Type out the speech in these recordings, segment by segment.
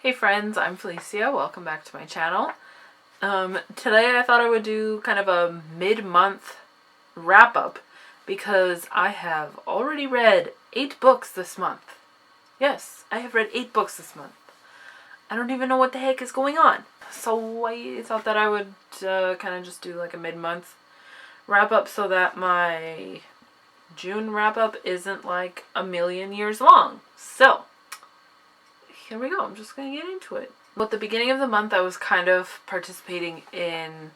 Hey friends, I'm Felicia. Welcome back to my channel. Today I thought I would do kind of a mid-month wrap-up because I have already read 8 books this month. Yes, I have read 8 books this month. I don't even know what the heck is going on. So I thought that I would kind of just do like a mid-month wrap-up so that my June wrap-up isn't like a million years long. So here we go. I'm just going to get into it. At the beginning of the month, I was kind of participating in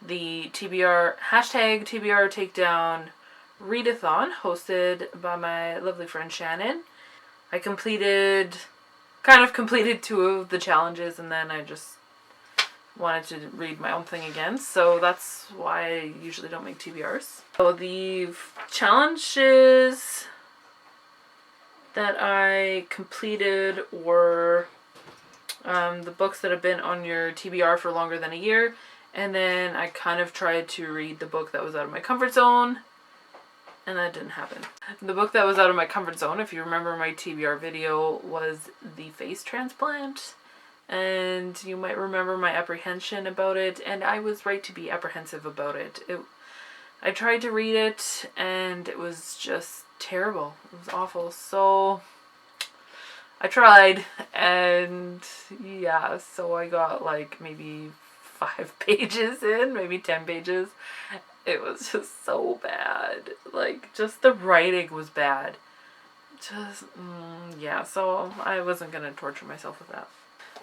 the TBR Takedown readathon hosted by my lovely friend Shannon. I completed 2 of the challenges, and then I just wanted to read my own thing again. So that's why I usually don't make TBRs. So the challenges that I completed were the books that have been on your TBR for longer than a year, and then I kind of tried to read the book that was out of my comfort zone, and that didn't happen. The book that was out of my comfort zone, if you remember my TBR video, was The Face Transplant, and you might remember my apprehension about it, and I was right to be apprehensive about it. I tried to read it, and it was just terrible. It was awful. So I tried, and yeah, so I got like maybe 5 pages in, maybe 10 pages. It was just so bad. Like, just the writing was bad. Yeah, so I wasn't gonna torture myself with that.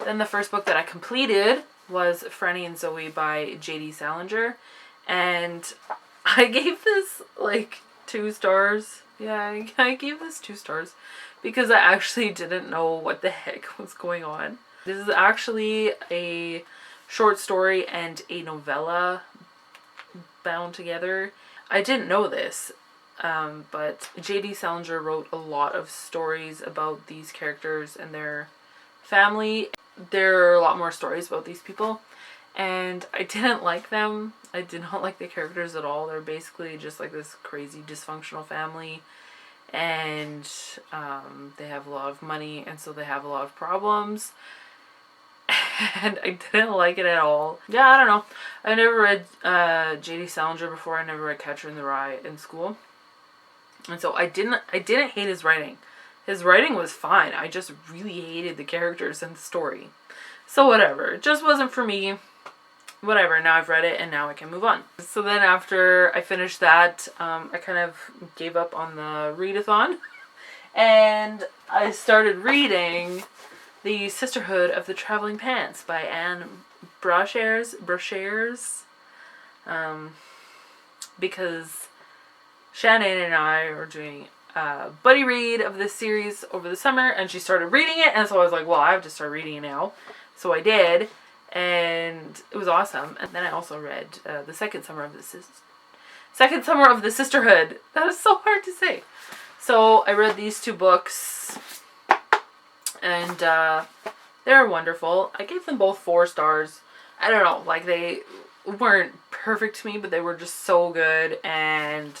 Then the first book that I completed was Freddie and Zoey by J.D. Salinger, and I gave this like 2 stars. Yeah, I gave this 2 stars because I actually didn't know what the heck was going on. This is actually a short story and a novella bound together. I didn't know this, but J.D. Salinger wrote a lot of stories about these characters and their family. There are a lot more stories about these people, and I didn't like them. I did not like the characters at all. They're basically just like this crazy dysfunctional family, and they have a lot of money, and so they have a lot of problems, and I didn't like it at all. Yeah, I don't know. I never read J.D. Salinger before. I never read Catcher in the Rye in school, and so I didn't hate his writing. His writing was fine. I just really hated the characters and the story. So whatever. It just wasn't for me. Whatever. Now I've read it and now I can move on. So then after I finished that, I kind of gave up on the readathon. And I started reading The Sisterhood of the Traveling Pants by Anne Brashares. Because Shannon and I are doing buddy read of this series over the summer, and she started reading it, and so I was like, well, I have to start reading it now. So I did, and it was awesome. And then I also read the second summer of the Sisterhood. That is so hard to say. So I read these 2 books, and they're wonderful. I gave them both 4 stars. I don't know, like, they weren't perfect to me, but they were just so good, and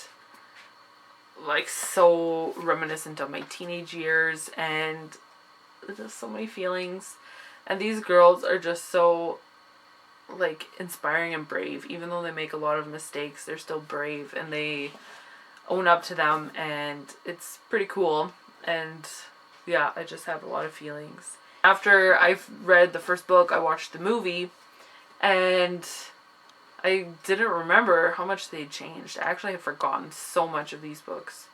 like so reminiscent of my teenage years, and just so many feelings. And these girls are just so like inspiring and brave. Even though they make a lot of mistakes, they're still brave and they own up to them, and it's pretty cool. And yeah, I just have a lot of feelings. After I've read the first book, I watched the movie, and I didn't remember how much they changed. I actually have forgotten so much of these books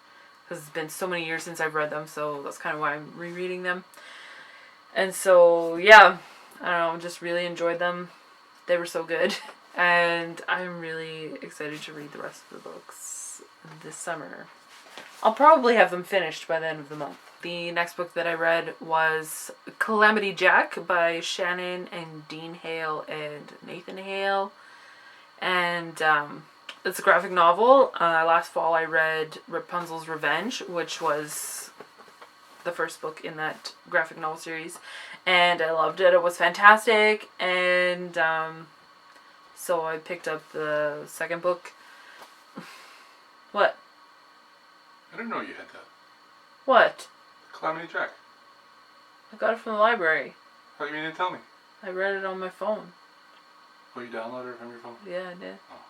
because it's been so many years since I've read them, so that's kind of why I'm rereading them. And so, yeah, I don't know, just really enjoyed them. They were so good, and I'm really excited to read the rest of the books this summer. I'll probably have them finished by the end of the month. The next book that I read was Calamity Jack by Shannon and Dean Hale and Nathan Hale. And it's a graphic novel. Last fall I read Rapunzel's Revenge, which was the first book in that graphic novel series, and I loved it. It was fantastic, and so I picked up the second book. What? I didn't know you had that. What? Calamity Jack. I got it from the library. How do you mean to tell me? I read it on my phone. Oh, you downloaded it from your phone? Yeah, I did. Oh.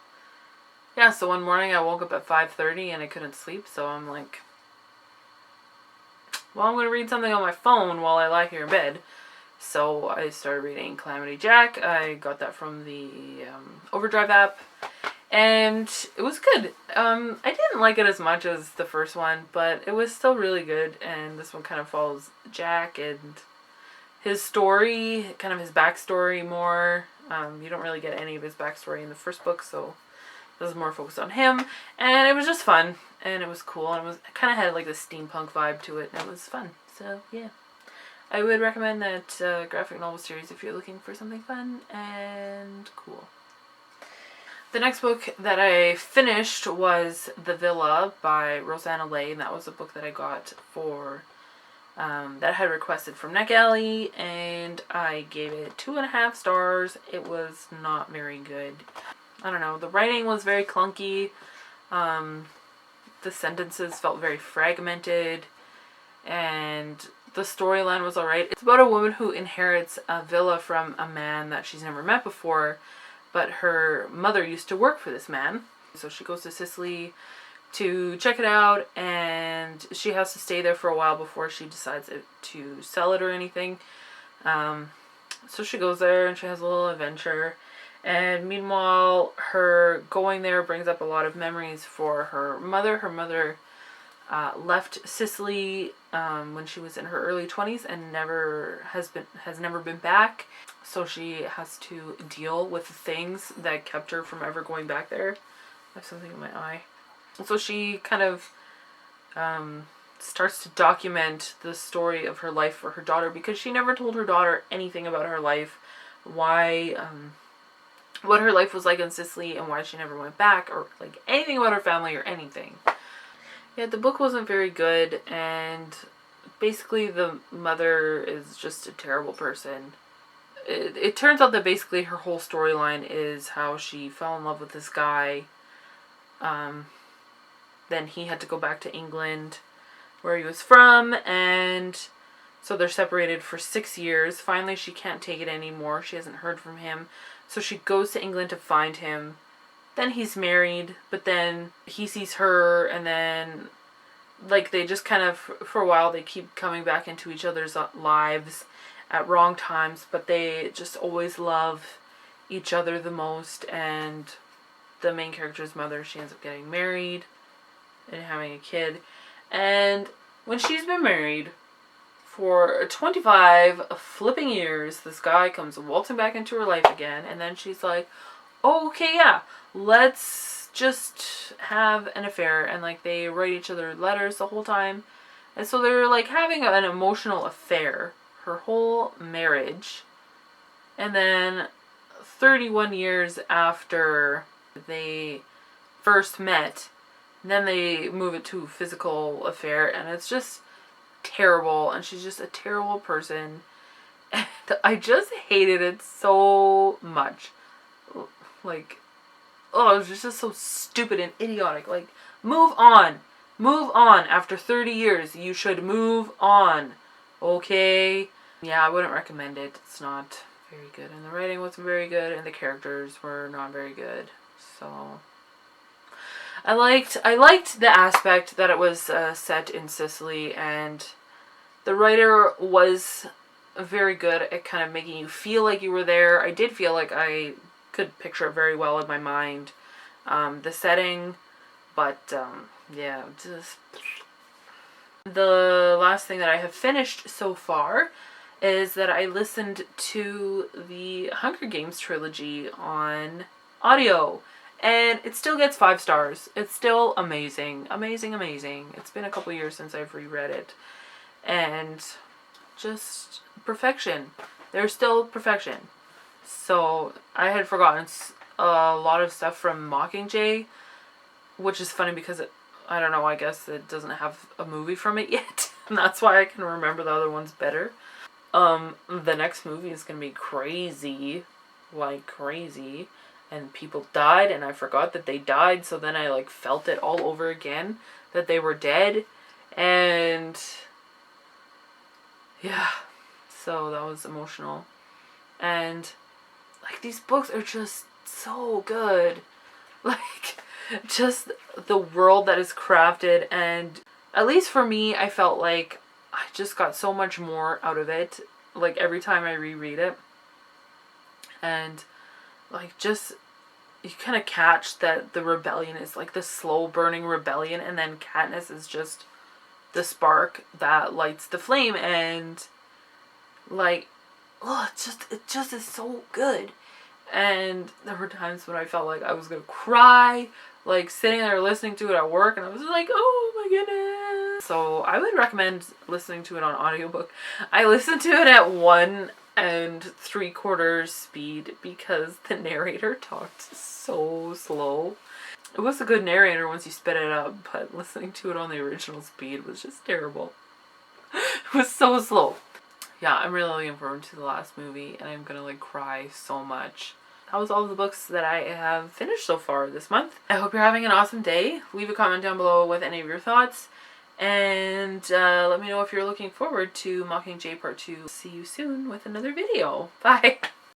Yeah, so one morning I woke up at 5:30 and I couldn't sleep, so I'm like, well, I'm going to read something on my phone while I lie here in bed. So I started reading Calamity Jack. I got that from the Overdrive app. And it was good. I didn't like it as much as the first one, but it was still really good. And this one kind of follows Jack and his story, kind of his backstory more. You don't really get any of his backstory in the first book, so this is more focused on him. And it was just fun, and it was cool, and it kind of had like this steampunk vibe to it, and it was fun. So yeah, I would recommend that graphic novel series if you're looking for something fun and cool. The next book that I finished was The Villa by Rosanna Leigh, and that was a book that I got for, that I had requested from Neck Alley, and I gave it 2.5 stars. It was not very good. I don't know, the writing was very clunky, the sentences felt very fragmented, and the storyline was alright. It's about a woman who inherits a villa from a man that she's never met before, but her mother used to work for this man. So she goes to Sicily to check it out, and she has to stay there for a while before she decides to sell it or anything. So she goes there and she has a little adventure. And meanwhile, her going there brings up a lot of memories for her mother. Her mother left Sicily when she was in her early 20s and has never been back. So she has to deal with the things that kept her from ever going back there. I have something in my eye. So she kind of starts to document the story of her life for her daughter, because she never told her daughter anything about her life, why, what her life was like in Sicily, and why she never went back, or like anything about her family or anything. Yeah, the book wasn't very good, and basically the mother is just a terrible person. It turns out that basically her whole storyline is how she fell in love with this guy. Then he had to go back to England, where he was from, and so they're separated for 6 years. Finally, she can't take it anymore. She hasn't heard from him. So she goes to England to find him. Then he's married, but then he sees her, and then like they just kind of, for a while, they keep coming back into each other's lives at wrong times, but they just always love each other the most. And the main character's mother, she ends up getting married and having a kid. And when she's been married for 25 flipping years, this guy comes waltzing back into her life again, and then she's like, oh, okay, yeah, let's just have an affair. And like they write each other letters the whole time, and so they're like having an emotional affair her whole marriage. And then 31 years after they first met, then they move it to a physical affair, and it's just terrible, and she's just a terrible person, and I just hated it so much. Like, oh, it was just so stupid and idiotic. Like, move on after 30 years. You should move on, okay? Yeah, I wouldn't recommend it. It's not very good, and the writing wasn't very good, and the characters were not very good. So I liked the aspect that it was set in Sicily, and the writer was very good at kind of making you feel like you were there. I did feel like I could picture it very well in my mind, the setting, but yeah, just the last thing that I have finished so far is that I listened to the Hunger Games trilogy on audio. And it still gets 5 stars. It's still amazing. Amazing, amazing. It's been a couple years since I've reread it. And just perfection. There's still perfection. So I had forgotten a lot of stuff from Mockingjay, which is funny because I don't know, I guess it doesn't have a movie from it yet. And that's why I can remember the other ones better. The next movie is going to be crazy. Like crazy. And people died, and I forgot that they died, so then I like felt it all over again that they were dead. And yeah, So that was emotional. And like these books are just so good. Like just the world that is crafted, and at least for me, I felt like I just got so much more out of it. Like every time I reread it. And like just you kind of catch that the rebellion is like the slow burning rebellion, and then Katniss is just the spark that lights the flame. And like, oh, it just is so good. And there were times when I felt like I was gonna cry, like sitting there listening to it at work, and I was like, oh my goodness. So I would recommend listening to it on audiobook. I listened to it at 1 3/4 speed because the narrator talked so slow. It was a good narrator once you sped it up, but listening to it on the original speed was just terrible. It was so slow. Yeah, I'm really looking forward to the last movie, and I'm gonna like cry so much. That was all the books that I have finished so far this month. I hope you're having an awesome day. Leave a comment down below with any of your thoughts. And let me know if you're looking forward to Mockingjay Part 2. See you soon with another video. Bye!